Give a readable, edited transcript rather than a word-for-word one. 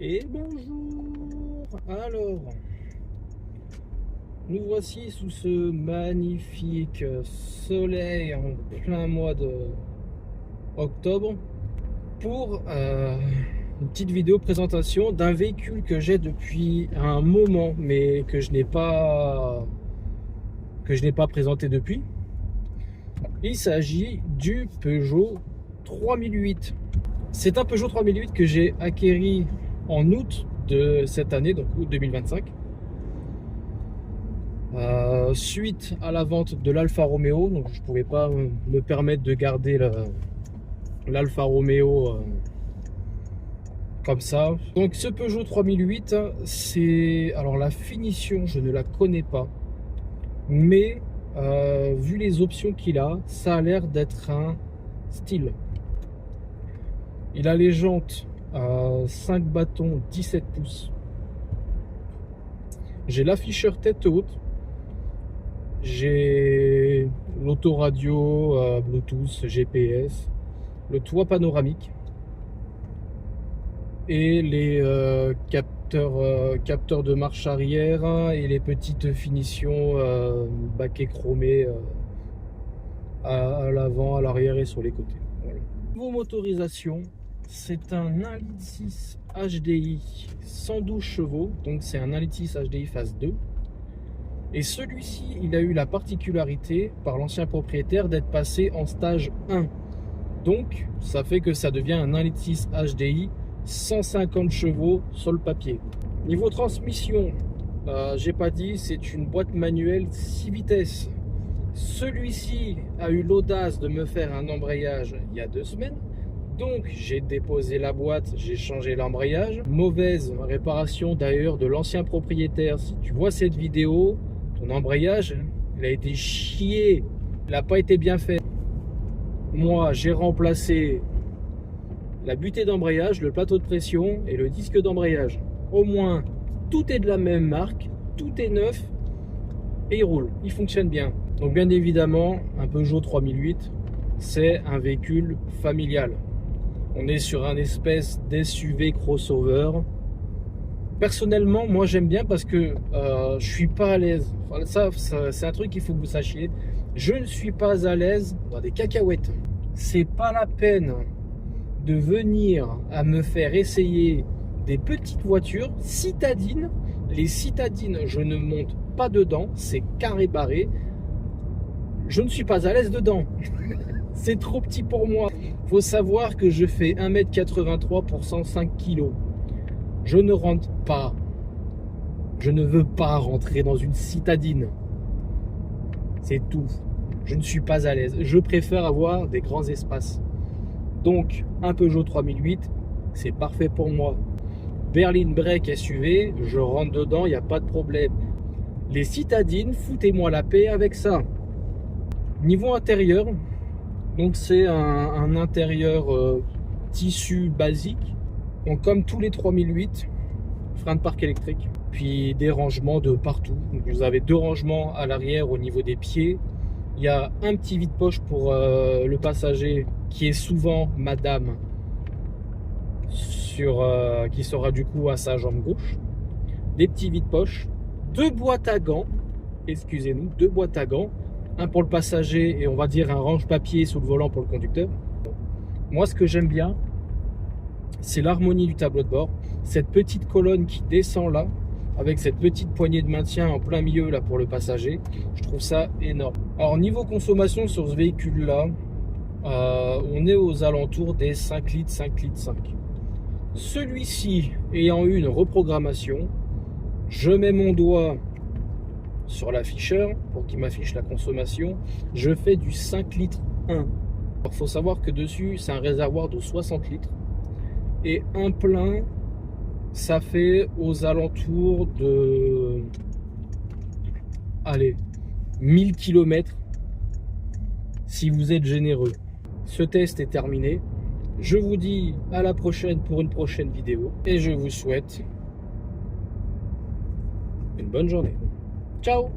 Et bonjour. Alors, nous voici sous ce magnifique soleil en plein mois de octobre pour une petite vidéo présentation d'un véhicule que j'ai depuis un moment mais que je n'ai pas présenté depuis. Il s'agit du Peugeot 3008. C'est un Peugeot 3008 que j'ai acquéri en août de cette année, donc août 2025, suite à la vente de l'Alfa Romeo. Donc je ne pouvais pas me permettre de garder l'Alfa Romeo comme ça. Donc ce Peugeot 3008, c'est, alors la finition je ne la connais pas, mais vu les options qu'il a, ça a l'air d'être un style. Il a les jantes 5 bâtons 17 pouces. J'ai l'afficheur tête haute. J'ai l'autoradio, Bluetooth, GPS, le toit panoramique et les capteurs de marche arrière et les petites finitions baquet chromé à l'avant, à l'arrière et sur les côtés. Voilà. Niveau motorisation, c'est un 1,6 litre HDI 112 chevaux, donc c'est un 1,6 litre HDI phase 2. Et celui-ci, il a eu la particularité par l'ancien propriétaire d'être passé en stage 1. Donc ça fait que ça devient un 1,6 litre HDI 150 chevaux sur le papier. Niveau transmission, j'ai pas dit, c'est une boîte manuelle 6 vitesses. Celui-ci a eu l'audace de me faire un embrayage il y a 2 semaines. Donc j'ai déposé la boîte, j'ai changé l'embrayage. Mauvaise réparation d'ailleurs de l'ancien propriétaire. Si tu vois cette vidéo, ton embrayage, il a été chié. Il n'a pas été bien fait. Moi, j'ai remplacé la butée d'embrayage, le plateau de pression et le disque d'embrayage. Au moins, tout est de la même marque, tout est neuf et il roule, il fonctionne bien. Donc bien évidemment, un Peugeot 3008, c'est un véhicule familial. On est sur un espèce d'SUV crossover. Personnellement, moi j'aime bien parce que je suis pas à l'aise. Enfin, ça c'est un truc qu'il faut que vous sachiez. Je ne suis pas à l'aise dans des cacahuètes. C'est pas la peine de venir à me faire essayer des petites voitures citadines. Les citadines, je ne monte pas dedans, c'est carré barré. Je ne suis pas à l'aise dedans. C'est trop petit pour moi. Faut savoir que je fais 1,83 m pour 105 kg. Je ne rentre pas. Je ne veux pas rentrer dans une citadine. C'est tout. Je ne suis pas à l'aise. Je préfère avoir des grands espaces. Donc, un Peugeot 3008, c'est parfait pour moi. Berline Break SUV, je rentre dedans, il n'y a pas de problème. Les citadines, foutez-moi la paix avec ça. Niveau intérieur, donc c'est un intérieur tissu basique. Donc comme tous les 3008, frein de parc électrique, puis des rangements de partout. Donc vous avez 2 rangements à l'arrière au niveau des pieds. Il y a un petit vide-poche pour le passager qui est souvent madame, qui sera du coup à sa jambe gauche. Des petits vide-poche, 2 boîtes à gants, excusez-nous, 2 boîtes à gants. Un pour le passager et on va dire un range-papier sous le volant pour le conducteur. Moi, ce que j'aime bien, c'est l'harmonie du tableau de bord. Cette petite colonne qui descend là, avec cette petite poignée de maintien en plein milieu là pour le passager. Je trouve ça énorme. Alors, niveau consommation sur ce véhicule-là, on est aux alentours des 5 litres, 5 litres 5. Celui-ci ayant eu une reprogrammation, je mets mon doigt sur l'afficheur pour qu'il m'affiche la consommation, je fais du 5 litres 1. Il faut savoir que dessus c'est un réservoir de 60 litres et un plein ça fait aux alentours de 1000 km si vous êtes généreux. Ce test est terminé. Je vous dis à la prochaine pour une prochaine vidéo et je vous souhaite une bonne journée. Ciao!